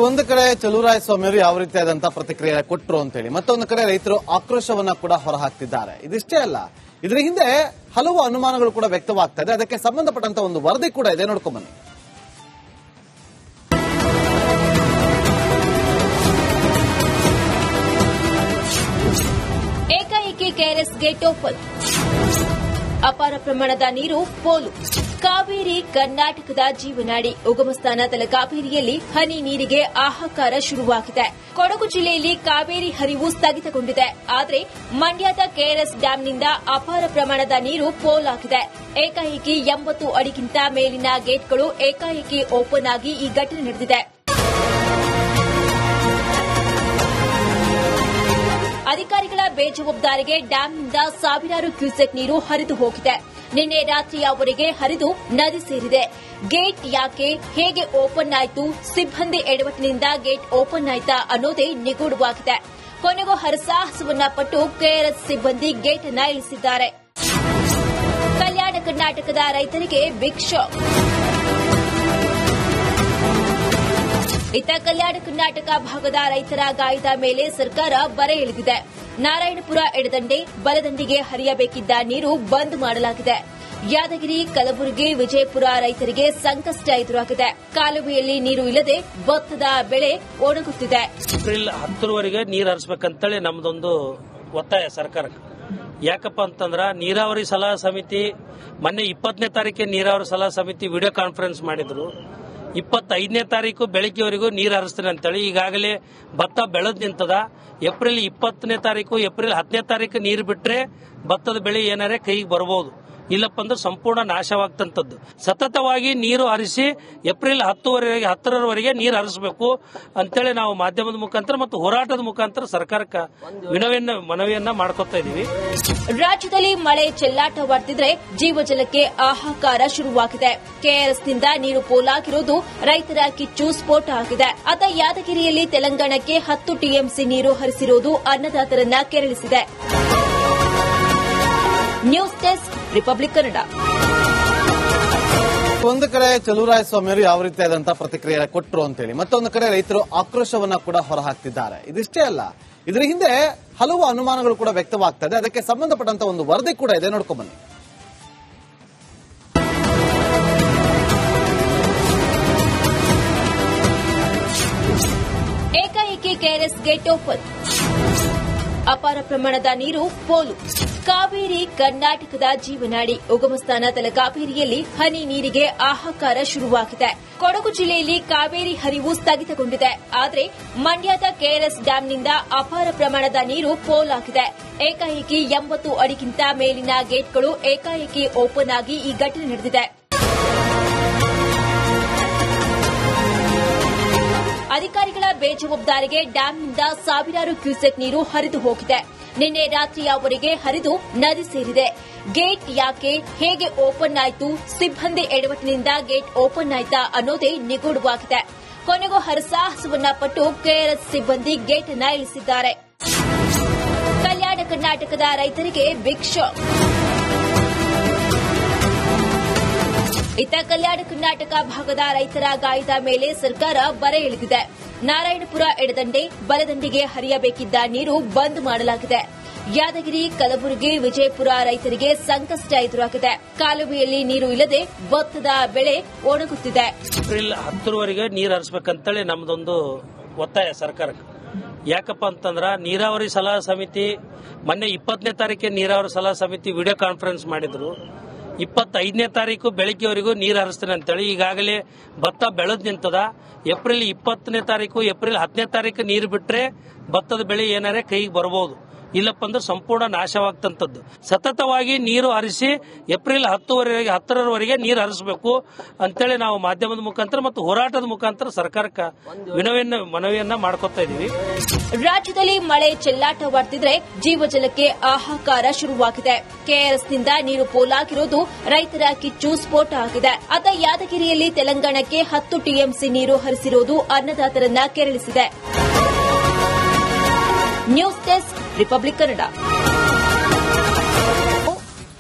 ಒಂದು ಕಡೆ ಚಲುವರಾಯಸ್ವಾಮಿಯವರು ಯಾವ ರೀತಿಯಾದಂತಹ ಪ್ರತಿಕ್ರಿಯೆ ಕೊಟ್ಟರು ಅಂತ ಹೇಳಿ ಮತ್ತೊಂದು ಕಡೆ ರೈತರು ಆಕ್ರೋಶವನ್ನ ಕೂಡ ಹೊರಹಾಕ್ತಿದ್ದಾರೆ. ಇದಿಷ್ಟೇ ಅಲ್ಲ, ಇದರ ಹಿಂದೆ ಹಲವು ಅನುಮಾನಗಳು ಕೂಡ ವ್ಯಕ್ತವಾಗ್ತಾ ಇದೆ. ಅದಕ್ಕೆ ಸಂಬಂಧಪಟ್ಟಂತ ಒಂದು ವರದಿ ಕೂಡ ಇದೆ, ನೋಡ್ಕೊಂಡ್ ಬನ್ನಿ. ಏಕಾಏಕಿ ಕೆಆರ್ಎಸ್ ಗೇಟ್ ಓಪನ್, ಅಪಾರ ಪ್ರಮಾಣದ ನೀರು ಪೋಲು. ಕಾವೇರಿ ಕರ್ನಾಟಕದ ಜೀವನಾಡಿ. ಉಗಮ ಸ್ಥಾನ ತಲಕಾವೇರಿಯಲ್ಲಿ ಹನಿ ನೀರಿಗೆ ಹಾಹಾಕಾರ ಶುರುವಾಗಿದೆ. ಕೊಡಗು ಜಿಲ್ಲೆಯಲ್ಲಿ ಕಾವೇರಿ ಹರಿವು ಸ್ಥಗಿತಗೊಂಡಿದೆ. ಆದರೆ ಮಂಡ್ಯದ ಕೆಆರ್ಎಸ್ ಡ್ಯಾಂನಿಂದ ಅಪಾರ ಪ್ರಮಾಣದ ನೀರು ಪೋಲಾಗಿದೆ. ಏಕಾಏಕಿ 80 ಅಡಿಗಿಂತ ಮೇಲಿನ ಗೇಟ್ಗಳು ಏಕಾಏಕಿ ಓಪನ್ ಆಗಿ ಈ ಘಟನೆ ನಡೆದಿದೆ. ಅಧಿಕಾರಿಗಳ ಬೇಜವಾಬ್ದಾರಿಗೆ ಡ್ಯಾಂನಿಂದ ಸಾವಿರಾರು ಕ್ಯೂಸೆಕ್ ನೀರು ಹರಿದು ಹೋಗಿದೆ. ನಿನ್ನೆ ರಾತ್ರಿಯವರೆಗೆ ಹರಿದು ನದಿ ಸೇರಿದೆ. ಗೇಟ್ ಯಾಕೆ, ಹೇಗೆ ಓಪನ್ ಆಯಿತು, ಸಿಬ್ಬಂದಿ ಎಡವಟ್ಟಿನಿಂದ ಗೇಟ್ ಓಪನ್ ಆಯ್ತಾ ಅನ್ನೋದೇ ನಿಗೂಢವಾಗಿದೆ. ಕೊನೆಗೂ ಹರಸಾಹಸವನ್ನ ಪಟ್ಟು ಕೆಆರ್ಎಸ್ ಸಿಬ್ಬಂದಿ ಗೇಟ್ ಅನ್ನ ಇಳಿಸಿದ್ದಾರೆ. ಕಲ್ಯಾಣ ಕರ್ನಾಟಕದ ರೈತರಿಗೆ ಬಿಗ್ ಶಾಕ್. ಇತ್ತ ಕಲ್ಯಾಣ ಕರ್ನಾಟಕ ಭಾಗದ ರೈತರ ಗಾಯದ ಮೇಲೆ ಸರ್ಕಾರ ಬರೆ ಎಳೆದಿದೆ. ನಾರಾಯಣಪುರ ಎಡದಂಡೆ, ಬಲದಂಡಿಗೆ ಹರಿಯಬೇಕಿದ್ದ ನೀರು ಬಂದ್ ಮಾಡಲಾಗಿದೆ. ಯಾದಗಿರಿ, ಕಲಬುರಗಿ, ವಿಜಯಪುರ ರೈತರಿಗೆ ಸಂಕಷ್ಟ ಎದುರಾಗಿದೆ. ಕಾಲುವೆಯಲ್ಲಿ ನೀರು ಇಲ್ಲದೆ ಭತ್ತದ ಬೆಳೆ ಒಣಗುತ್ತಿದೆ. ಏಪ್ರಿಲ್ 10ರವರೆಗೆ ನೀರು ಹರಿಸಬೇಕಂತೇಳಿ ನಮ್ದೊಂದು ಒತ್ತಾಯ ಸರ್ಕಾರಕ್ಕೆ. ಯಾಕಪ್ಪ ಅಂತಂದ್ರ ನೀರಾವರಿ ಸಲಹಾ ಸಮಿತಿ ಮೊನ್ನೆ 20ನೇ ತಾರೀಕಿಗೆ ನೀರಾವರಿ ಸಲಹಾ ಸಮಿತಿ ವಿಡಿಯೋ ಕಾನ್ಫರೆನ್ಸ್ ಮಾಡಿದ್ರು. 25ನೇ ತಾರೀಕು ಬೆಳಗ್ಗೆವರೆಗೂ ನೀರು ಹರಿಸ್ತೀನಿ ಅಂತೇಳಿ ಈಗಾಗಲೇ ಭತ್ತ ಬೆಳೆದ್ ನಿಂತದ. ಏಪ್ರಿಲ್ 20ನೇ ತಾರೀಕು, ಏಪ್ರಿಲ್ 10ನೇ ತಾರೀಕು ನೀರು ಬಿಟ್ರೆ ಭತ್ತದ ಬೆಳೆ ಏನಾರೇ ಕೈಗೆ ಬರಬಹುದು. ಇಲ್ಲಪ್ಪ ಅಂದ್ರೆ ಸಂಪೂರ್ಣ ನಾಶವಾಗ್ತಂಥದ್ದು. ಸತತವಾಗಿ ನೀರು ಹರಿಸಿ ಏಪ್ರಿಲ್ 10ರವರೆಗೆ ನೀರು ಹರಿಸಬೇಕು ಅಂತೇಳಿ ನಾವು ಮಾಧ್ಯಮದ ಮುಖಾಂತರ ಮತ್ತು ಹೋರಾಟದ ಮುಖಾಂತರ ಸರ್ಕಾರಕ್ಕೆ ಮನವಿಯನ್ನ ಮಾಡ್ಕೊತಾ ಇದೀವಿ. ರಾಜ್ಯದಲ್ಲಿ ಮಳೆ ಚೆಲ್ಲಾಟವಾಡ್ತಿದ್ರೆ ಜೀವಜಲಕ್ಕೆ ಹಾಹಾಕಾರ ಶುರುವಾಗಿದೆ. ಕೆಆರ್ಎಸ್ನಿಂದ ನೀರು ಪೋಲಾಗಿರೋದು ರೈತರ ಕಿಚ್ಚು ಸ್ಫೋಟ ಆಗಿದೆ. ಅತ ಯಾದಗಿರಿಯಲ್ಲಿ ತೆಲಂಗಾಣಕ್ಕೆ 10 ಟಿಎಂಸಿ ನೀರು ಹರಿಸಿರೋದು ಅನ್ನದಾತರನ್ನ ಕೆರಳಿಸಿದೆ. News desk, Republic Kannada. ಒಂದು ಕಡೆ ಚಲುವರಾಯಸ್ವಾಮಿಯವರು ಯಾವ ರೀತಿಯಾದಂತಹ ಪ್ರತಿಕ್ರಿಯೆ ಕೊಟ್ಟರು ಅಂತ ಹೇಳಿ ಮತ್ತೊಂದು ಕಡೆ ರೈತರು ಆಕ್ರೋಶವನ್ನ ಕೂಡ ಹೊರಹಾಕ್ತಿದ್ದಾರೆ. ಇದಿಷ್ಟೇ ಅಲ್ಲ, ಇದರ ಹಿಂದೆ ಹಲವು ಅನುಮಾನಗಳು ಕೂಡ ವ್ಯಕ್ತವಾಗ್ತಾ ಇದೆ. ಅದಕ್ಕೆ ಸಂಬಂಧಪಟ್ಟಂತ ಒಂದು ವರದಿ ಕೂಡ ಇದೆ, ನೋಡ್ಕೊಂಡ್ ಬನ್ನಿ. ಏಕಾಏಕಿ ಕೆಆರ್ಎಸ್ ಗೇಟ್ ಓಪನ್, ಅಪಾರ ಪ್ರಮಾಣದ ನೀರು ಪೋಲು. ಕಾವೇರಿ ಕರ್ನಾಟಕದ ಜೀವನಾಡಿ. ಉಗಮ ಸ್ಥಾನ ತಲಕಾವೇರಿಯಲ್ಲಿ ಹನಿ ನೀರಿಗೆ ಹಾಹಾಕಾರ ಶುರುವಾಗಿದೆ. ಕೊಡಗು ಜಿಲ್ಲೆಯಲ್ಲಿ ಕಾವೇರಿ ಹರಿವು ಸ್ಥಗಿತಗೊಂಡಿದೆ. ಆದರೆ ಮಂಡ್ಯದ ಕೆಆರ್ಎಸ್ ಡ್ಯಾಂನಿಂದ ಅಪಾರ ಪ್ರಮಾಣದ ನೀರು ಪೋಲಾಗಿದೆ. ಏಕಾಏಕಿ 80 ಅಡಿಗಿಂತ ಮೇಲಿನ ಗೇಟ್ಗಳು ಏಕಾಏಕಿ ಓಪನ್ ಆಗಿ ಈ ಘಟನೆ ನಡೆದಿದೆ. ಅಧಿಕಾರಿಗಳ ಬೇಜವಾಬ್ದಾರಿಗೆ ಡ್ಯಾಂನಿಂದ ಸಾವಿರಾರು ಕ್ಯೂಸೆಕ್ ನೀರು ಹರಿದು ಹೋಗಿದೆ. ನಿನ್ನೆ ರಾತ್ರಿಯವರೆಗೆ ಹರಿದು ನದಿ ಸೇರಿದೆ. ಗೇಟ್ ಯಾಕೆ, ಹೇಗೆ ಓಪನ್ ಆಯಿತು, ಸಿಬ್ಬಂದಿ ಎಡವಟ್ಟಿನಿಂದ ಗೇಟ್ ಓಪನ್ ಆಯ್ತಾ ಅನ್ನೋದೇ ನಿಗೂಢವಾಗಿದೆ. ಕೊನೆಗೂ ಹರಸಾಹಸವನ್ನ ಪಟ್ಟು ಕೆಆರ್ಎಸ್ ಸಿಬ್ಬಂದಿ ಗೇಟ್ ಅನ್ನ ಇಳಿಸಿದ್ದಾರೆ. ಕಲ್ಯಾಣ ಕರ್ನಾಟಕದ ರೈತರಿಗೆ ಬಿಗ್ ಶಾಕ್. ಇತ್ತ ಕಲ್ಯಾಣ ಕರ್ನಾಟಕ ಭಾಗದ ರೈತರ ಗಾಯದ ಮೇಲೆ ಸರ್ಕಾರ ಬರೆ ಎಳೆದಿದೆ. ನಾರಾಯಣಪುರ ಎಡದಂಡೆ, ಬಲದಂಡಿಗೆ ಹರಿಯಬೇಕಿದ್ದ ನೀರು ಬಂದ್ ಮಾಡಲಾಗಿದೆ. ಯಾದಗಿರಿ, ಕಲಬುರಗಿ, ವಿಜಯಪುರ ರೈತರಿಗೆ ಸಂಕಷ್ಟ ಎದುರಾಗಿದೆ. ಕಾಲುವೆಯಲ್ಲಿ ನೀರು ಇಲ್ಲದೆ ಭತ್ತದ ಬೆಳೆ ಒಣಗುತ್ತಿದೆ. ಏಪ್ರಿಲ್ 10ರವರೆಗೆ ನೀರು ಹರಿಸಬೇಕಂತೇಳಿ ನಮ್ದೊಂದು ಒತ್ತಾಯ ಸರ್ಕಾರಕ್ಕೆ. ಯಾಕಪ್ಪ ಅಂತಂದ್ರ ನೀರಾವರಿ ಸಲಹಾ ಸಮಿತಿ ಮೊನ್ನೆ 20ನೇ ತಾರೀಕಿಗೆ ನೀರಾವರಿ ಸಲಹಾ ಸಮಿತಿ ವಿಡಿಯೋ ಕಾನ್ಫರೆನ್ಸ್ ಮಾಡಿದ್ರು. 25ನೇ ತಾರೀಕು ಬೆಳಗ್ಗೆವರೆಗೂ ನೀರು ಹರಿಸ್ತೀನಿ ಅಂತೇಳಿ ಈಗಾಗಲೇ ಭತ್ತ ಬೆಳೆದ್ ನಿಂತದ. ಏಪ್ರಿಲ್ 20ನೇ ತಾರೀಕು, ಏಪ್ರಿಲ್ 10ನೇ ತಾರೀಕು ನೀರು ಬಿಟ್ರೆ ಭತ್ತದ ಬೆಳೆ ಏನಾರೇ ಕೈಗೆ ಬರಬಹುದು. ಇಲ್ಲಪ್ಪ ಅಂದ್ರೆ ಸಂಪೂರ್ಣ ನಾಶವಾಗ್ತಂಥದ್ದು. ಸತತವಾಗಿ ನೀರು ಹರಿಸಿ ಏಪ್ರಿಲ್ 10ರವರೆಗೆ ನೀರು ಹರಿಸಬೇಕು ಅಂತೇಳಿ ನಾವು ಮಾಧ್ಯಮದ ಮುಖಾಂತರ ಮತ್ತು ಹೋರಾಟದ ಮುಖಾಂತರ ಸರ್ಕಾರಕ್ಕೆ ಮನವಿಯನ್ನ ಮಾಡ್ಕೊತಾ ಇದೀವಿ. ರಾಜ್ಯದಲ್ಲಿ ಮಳೆ ಚೆಲ್ಲಾಟವಾಡ್ತಿದ್ರೆ ಜೀವಜಲಕ್ಕೆ ಹಾಹಾಕಾರ ಶುರುವಾಗಿದೆ. ಕೆಆರ್ಎಸ್ನಿಂದ ನೀರು ಪೋಲಾಗಿರೋದು ರೈತರ ಕಿಚ್ಚು ಸ್ಫೋಟ ಆಗಿದೆ. ಅತ ಯಾದಗಿರಿಯಲ್ಲಿ ತೆಲಂಗಾಣಕ್ಕೆ 10 ಟಿಎಂಸಿ ನೀರು ಹರಿಸಿರೋದು ಅನ್ನದಾತರನ್ನ ಕೆರಳಿಸಿದೆ. News desk, Republic Kannada.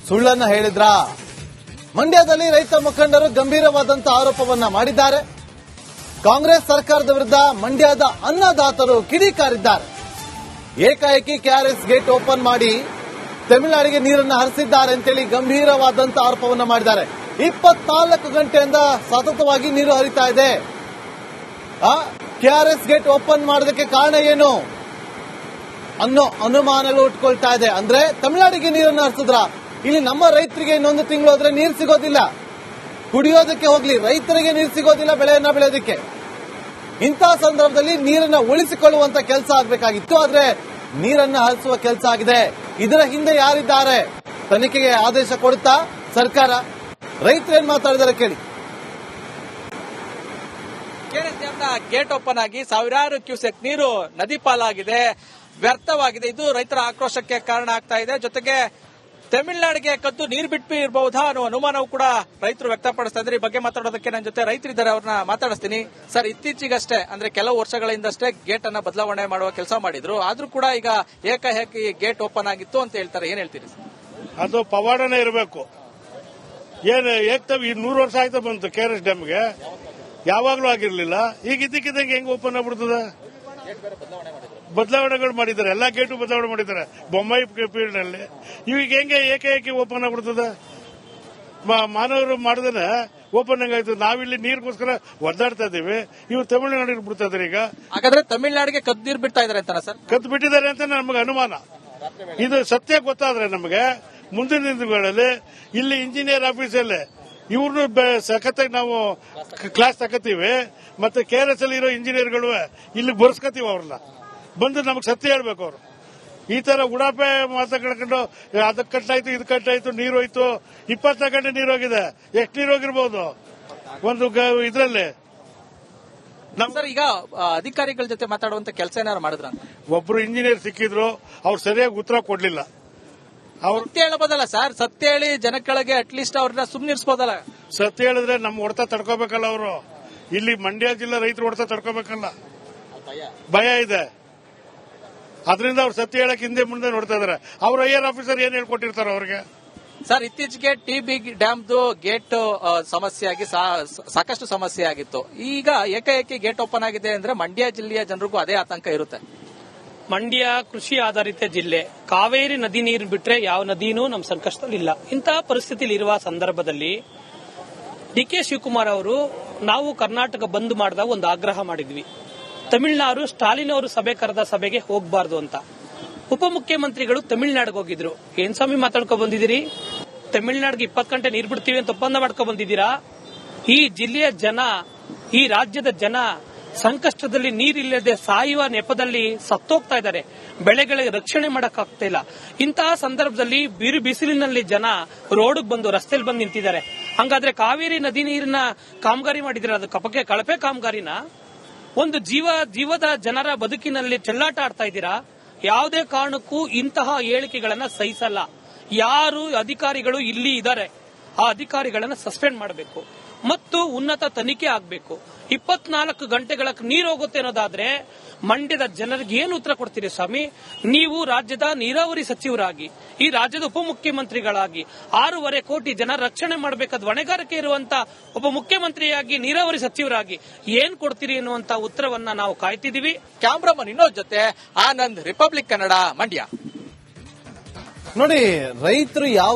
ಸುಳ್ಳನ್ನ ಹೇಳಿದ್ರಾ? ಮಂಡ್ಯದಲ್ಲಿ ರೈತ ಮುಖಂಡರು ಗಂಭೀರವಾದಂತಹ ಆರೋಪವನ್ನ ಮಾಡಿದ್ದಾರೆ. ಕಾಂಗ್ರೆಸ್ ಸರ್ಕಾರದ ವಿರುದ್ಧ ಮಂಡ್ಯದ ಅನ್ನದಾತರು ಕಿಡಿಕಾರಿದ್ದಾರೆ. ಏಕಾಏಕಿ ಕೆಆರ್ಎಸ್ ಗೇಟ್ ಓಪನ್ ಮಾಡಿ ತಮಿಳುನಾಡಿಗೆ ನೀರನ್ನು ಹರಿಸಿದ್ದಾರೆ ಅಂತೇಳಿ ಗಂಭೀರವಾದಂತಹ ಆರೋಪವನ್ನ ಮಾಡಿದ್ದಾರೆ. 24 ಗಂಟೆಯಿಂದ ಸತತವಾಗಿ ನೀರು ಹರಿತಾ ಇದೆ. ಕೆಆರ್ಎಸ್ ಗೇಟ್ ಓಪನ್ ಮಾಡೋದಕ್ಕೆ ಕಾರಣ ಏನು ಅನ್ನೋ ಅನುಮಾನಗಳು ಉಟ್ಕೊಳ್ತಾ ಇದೆ. ಅಂದ್ರೆ ತಮಿಳುನಾಡಿಗೆ ನೀರನ್ನು ಹರಿಸಿದ್ರ, ಇಲ್ಲಿ ನಮ್ಮ ರೈತರಿಗೆ ಇನ್ನೊಂದು ತಿಂಗಳು ಹೋದ್ರೆ ನೀರು ಸಿಗೋದಿಲ್ಲ, ಕುಡಿಯೋದಕ್ಕೆ ಹೋಗ್ಲಿ ರೈತರಿಗೆ ನೀರು ಸಿಗೋದಿಲ್ಲ ಬೆಳೆಯನ್ನ ಬೆಳೆಯೋದಕ್ಕೆ. ಇಂತಹ ಸಂದರ್ಭದಲ್ಲಿ ನೀರನ್ನ ಉಳಿಸಿಕೊಳ್ಳುವಂತ ಕೆಲಸ ಆಗಬೇಕಾಗಿತ್ತು, ಆದ್ರೆ ನೀರನ್ನ ಹರಿಸುವ ಕೆಲಸ ಆಗಿದೆ. ಇದರ ಹಿಂದೆ ಯಾರಿದ್ದಾರೆ? ತನಿಖೆಗೆ ಆದೇಶ ಕೊಡುತ್ತಾ ಸರ್ಕಾರ? ರೈತರೇನ್ ಮಾತಾಡಿದಾರೆ ಕೇಳಿ. ಕೆಆರ್ಎಸ್ ಡ್ಯಾಂನ ಗೇಟ್ ಓಪನ್ ಆಗಿ ಸಾವಿರಾರು ಕ್ಯೂಸೆಕ್ ನೀರು ನದಿ ಪಾಲಾಗಿದೆ, ವ್ಯರ್ಥವಾಗಿದೆ. ಇದು ರೈತರ ಆಕ್ರೋಶಕ್ಕೆ ಕಾರಣ ಆಗ್ತಾ ಇದೆ. ಜೊತೆಗೆ ತಮಿಳುನಾಡಿಗೆ ಕದ್ದು ನೀರು ಬಿಟ್ಟು ಇರಬಹುದಾ ಅನ್ನೋ ಅನುಮಾನವೂ ಕೂಡ ರೈತರು ವ್ಯಕ್ತಪಡಿಸ್ತಾ ಇದ್ದಾರೆ. ಈ ಬಗ್ಗೆ ಮಾತಾಡೋದಕ್ಕೆ ನನ್ನ ಜೊತೆ ರೈತರಿದ್ದಾರೆ, ಅವ್ರನ್ನ ಮಾತಾಡಿಸ್ತೀನಿ. ಸರ್, ಇತ್ತೀಚೆಗಷ್ಟೇ ಅಂದ್ರೆ ಕೆಲವು ವರ್ಷಗಳಿಂದಷ್ಟೇ ಗೇಟ್ ಅನ್ನ ಬದಲಾವಣೆ ಮಾಡುವ ಕೆಲಸ ಮಾಡಿದ್ರು, ಆದ್ರೂ ಕೂಡ ಈಗ ಏಕಾಏಕಿ ಗೇಟ್ ಓಪನ್ ಆಗಿತ್ತು ಅಂತ ಹೇಳ್ತಾರೆ. ಏನ್ ಹೇಳ್ತೀರಿ? ಅದು ಪವಾಡನೇ ಇರಬೇಕು. ಏನು ಏಕ್ತವ್ 100 ವರ್ಷ ಆಯ್ತಾ ಬಂತು ಕೆಆರ್ಎಸ್ ಡ್ಯಾಮ್ಗೆ, ಯಾವಾಗ್ಲೂ ಆಗಿರ್ಲಿಲ್ಲ. ಈಗ ಇದ್ದಕ್ಕಿದ್ದಂಗೆ ಹೆಂಗ್ ಓಪನ್ ಆಗ್ಬಿಡ್ತದ? ಬದಲಾವಣೆಗಳು ಮಾಡಿದ್ದಾರೆ, ಎಲ್ಲಾ ಗೇಟು ಬದಲಾವಣೆ ಮಾಡಿದ್ದಾರೆ ಬೊಮ್ಮಾಯಿ ಪೀರಿಯಡ್ ನಲ್ಲಿ. ಈಗ ಹೆಂಗೆ ಏಕಾಏಕಿ ಓಪನ್ ಆಗ್ಬಿಡ್ತದ? ಮಾನವರು ಮಾಡಿದ್ರೆ ಓಪನ್ ಹೆಂಗಾಯ್ತು? ನಾವಿಲ್ಲಿ ನೀರಿಗೋಸ್ಕರ ಒದ್ದಾಡ್ತಾ ಇದೀವಿ, ಇವ್ರು ತಮಿಳುನಾಡಿಗೆ ಬಿಡ್ತಾ ಇದಾರೆ. ಈಗ ಹಾಗಾದ್ರೆ ತಮಿಳುನಾಡಿಗೆ ಕದ್ದು ನೀರು ಬಿಡ್ತಾ ಇದಾರೆ ಅಂತಾನ ಸರ್? ಕದ್ದು ಬಿಟ್ಟಿದ್ದಾರೆ ಅಂತ ನಮಗೆ ಅನುಮಾನ. ಇದು ಸತ್ಯ ಗೊತ್ತಾದ್ರೆ ನಮಗೆ ಮುಂದಿನ ದಿನಗಳಲ್ಲಿ ಇಲ್ಲಿ ಇಂಜಿನಿಯರ್ ಆಫೀಸಲ್ಲೇ ಇವ್ರನ್ನು ಸಖತ್ತಾಗಿ ನಾವು ಕ್ಲಾಸ್ ತಗೋತೀವಿ. ಮತ್ತೆ ಕೆಆರ್ಎಸ್ ಅಲ್ಲಿ ಇರೋ ಇಂಜಿನಿಯರ್ಗಳು ಇಲ್ಲಿ ಬರ್ಸ್ಕೊತೀವಿ, ಅವ್ರನ್ನ ಬಂದು ನಮಗೆ ಸತ್ಯ ಹೇಳ್ಬೇಕು. ಅವರು ಈ ತರ ಉಡಾಪೆ ಮಾತಾಡ್ಕೊಂಡು ಅದಕ್ಕೆ ಕಟ್ಟಾಯ್ತು, ಇದು ಕಟ್ಟಾಯ್ತು, ನೀರು ಹೋಯ್ತು, 24 ಗಂಟೆ ನೀರು ಹೋಗಿದೆ. ಎಷ್ಟು ನೀರು ಹೋಗಿರ್ಬೋದು ಒಂದು ಇದ್ರಲ್ಲಿ? ಸರ್, ಈಗ ಅಧಿಕಾರಿಗಳ ಜೊತೆ ಮಾತಾಡುವಂತ ಕೆಲಸ ಏನಾದ್ರು ಮಾಡಿದ್ರ? ಒಬ್ರು ಇಂಜಿನಿಯರ್ ಸಿಕ್ಕಿದ್ರು, ಅವ್ರು ಸರಿಯಾಗಿ ಉತ್ತರ ಕೊಡ್ಲಿಲ್ಲ. ಅವ್ರು ಸತ್ಯ ಹೇಳಬಹುದಲ್ಲ ಸರ್? ಸತ್ಯ ಹೇಳಿ ಜನಗಳಿಗೆ ಅಟ್ಲೀಸ್ಟ್ ಅವ್ರನ್ನ ಸುಮ್ನಿರ್ಸ್ಬೋದಲ್ಲ? ಸತ್ಯ ಹೇಳಿದ್ರೆ ನಮ್ಮ ಹೊಡೆತ ತಡ್ಕೋಬೇಕಲ್ಲ ಅವರು. ಇಲ್ಲಿ ಮಂಡ್ಯ ಜಿಲ್ಲಾ ರೈತರು ಹೊಡೆತ ತಡ್ಕೋಬೇಕಲ್ಲ, ಭಯ ಇದೆ. ಅದರಿಂದ ಅವ್ರು ಸತ್ಯ ಹೇಳಕ್ ಹಿಂದೆ ಮುಂದೆ ನೋಡ್ತಾ ಇದಾರೆ. ಅವ್ರ ಐಆರ್ ಆಫೀಸರ್ ಏನ್ ಹೇಳ್ಕೊಟ್ಟಿರ್ತಾರ ಅವ್ರಿಗೆ? ಸರ್, ಇತ್ತೀಚೆಗೆ ಟಿಬಿ ಡ್ಯಾಮ್ದು ಗೇಟ್ ಸಮಸ್ಯೆಯಾಗಿ ಸಾಕಷ್ಟು ಸಮಸ್ಯೆ ಆಗಿತ್ತು. ಈಗ ಏಕಾಏಕಿ ಗೇಟ್ ಓಪನ್ ಆಗಿದೆ ಅಂದ್ರೆ ಮಂಡ್ಯ ಜಿಲ್ಲೆಯ ಜನರಿಗೂ ಅದೇ ಆತಂಕ ಇರುತ್ತೆ. ಮಂಡ್ಯ ಕೃಷಿ ಆಧಾರಿತ ಜಿಲ್ಲೆ, ಕಾವೇರಿ ನದಿ ನೀರು ಬಿಟ್ರೆ ಯಾವ ನದಿನೂ ನಮ್ಮ ಸಂಕಷ್ಟದಲ್ಲಿಲ್ಲ. ಇಂತಹ ಪರಿಸ್ಥಿತಿಯಲ್ಲಿ ಇರುವ ಸಂದರ್ಭದಲ್ಲಿ ಡಿಕೆ ಶಿವಕುಮಾರ್ ಅವರು ನಾವು ಕರ್ನಾಟಕ ಬಂದ್ ಮಾಡಿದಾಗ ಒಂದು ಆಗ್ರಹ ಮಾಡಿದ್ವಿ, ತಮಿಳುನಾಡು ಸ್ಟಾಲಿನ್ ಅವರು ಸಭೆ ಕರೆದ ಸಭೆಗೆ ಹೋಗಬಾರ್ದು ಅಂತ. ಉಪಮುಖ್ಯಮಂತ್ರಿಗಳು ತಮಿಳುನಾಡಿಗೆ ಹೋಗಿದ್ರು. ಏನ್ ಸ್ವಾಮಿ ಮಾತಾಡ್ಕೊ ಬಂದಿದ್ದೀರಿ? ತಮಿಳುನಾಡಿಗೆ 20 ಗಂಟೆ ನೀರು ಬಿಡ್ತೀವಿ ಅಂತ ಒಪ್ಪಂದ ಮಾಡ್ಕೊ ಬಂದಿದ್ದೀರಾ? ಈ ಜಿಲ್ಲೆಯ ಜನ, ಈ ರಾಜ್ಯದ ಜನ ಸಂಕಷ್ಟದಲ್ಲಿ ನೀರಿಲ್ಲದೆ ಸಾಯುವ ನೆಪದಲ್ಲಿ ಸತ್ತೋಗ್ತಾ ಇದ್ದಾರೆ. ಬೆಳೆಗಳಿಗೆ ರಕ್ಷಣೆ ಮಾಡಕ್ಕಾಗ್ತಾ ಇಲ್ಲ. ಇಂತಹ ಸಂದರ್ಭದಲ್ಲಿ ಬಿಸಿಲಿನಲ್ಲಿ ಜನ ರೋಡ್ಗೆ ಬಂದು ರಸ್ತೆಯಲ್ಲಿ ಬಂದು ನಿಂತಿದ್ದಾರೆ. ಹಂಗಾದ್ರೆ ಕಾವೇರಿ ನದಿ ನೀರಿನ ಕಾಮಗಾರಿ ಮಾಡಿದ್ರೆ ಅದು ಕಳಪೆ ಕಾಮಗಾರಿನ? ಒಂದು ಜೀವದ ಜನರ ಬದುಕಿನಲ್ಲಿ ಚೆಲ್ಲಾಟ ಆಡ್ತಾ ಇದ್ದೀರಾ. ಯಾವುದೇ ಕಾರಣಕ್ಕೂ ಇಂತಹ ಹೇಳಿಕೆಗಳನ್ನ ಸಹಿಸಲ್ಲ. ಯಾರು ಅಧಿಕಾರಿಗಳು ಇಲ್ಲಿ ಇದ್ದಾರೆ ಆ ಅಧಿಕಾರಿಗಳನ್ನ ಸಸ್ಪೆಂಡ್ ಮಾಡಬೇಕು ಮತ್ತು ಉನ್ನತ ತನಿಖೆ ಆಗಬೇಕು. 24 ಗಂಟೆಗಳ ನೀರು ಹೋಗುತ್ತೆ ಅನ್ನೋದಾದ್ರೆ ಮಂಡ್ಯದ ಜನರಿಗೆ ಏನು ಉತ್ತರ ಕೊಡ್ತೀರಿ ಸ್ವಾಮಿ? ನೀವು ರಾಜ್ಯದ ನೀರಾವರಿ ಸಚಿವರಾಗಿ, ಈ ರಾಜ್ಯದ ಉಪಮುಖ್ಯಮಂತ್ರಿಗಳಾಗಿ 6.5 ಕೋಟಿ ಜನ ರಕ್ಷಣೆ ಮಾಡಬೇಕಾದ ಹೊಣೆಗಾರಿಕೆ ಇರುವಂತ ಒಬ್ಬ ಮುಖ್ಯಮಂತ್ರಿಯಾಗಿ, ನೀರಾವರಿ ಸಚಿವರಾಗಿ ಏನ್ ಕೊಡ್ತೀರಿ ಅನ್ನುವಂತ ಉತ್ತರವನ್ನ ನಾವು ಕಾಯ್ತಿದೀವಿ. ಕ್ಯಾಮ್ರಾಮನ್ ವಿನೋದ್ ಜೊತೆ ಆನಂದ್, ರಿಪಬ್ಲಿಕ್ ಕನ್ನಡ, ಮಂಡ್ಯ. ನೋಡಿ, ರೈತರು ಯಾವ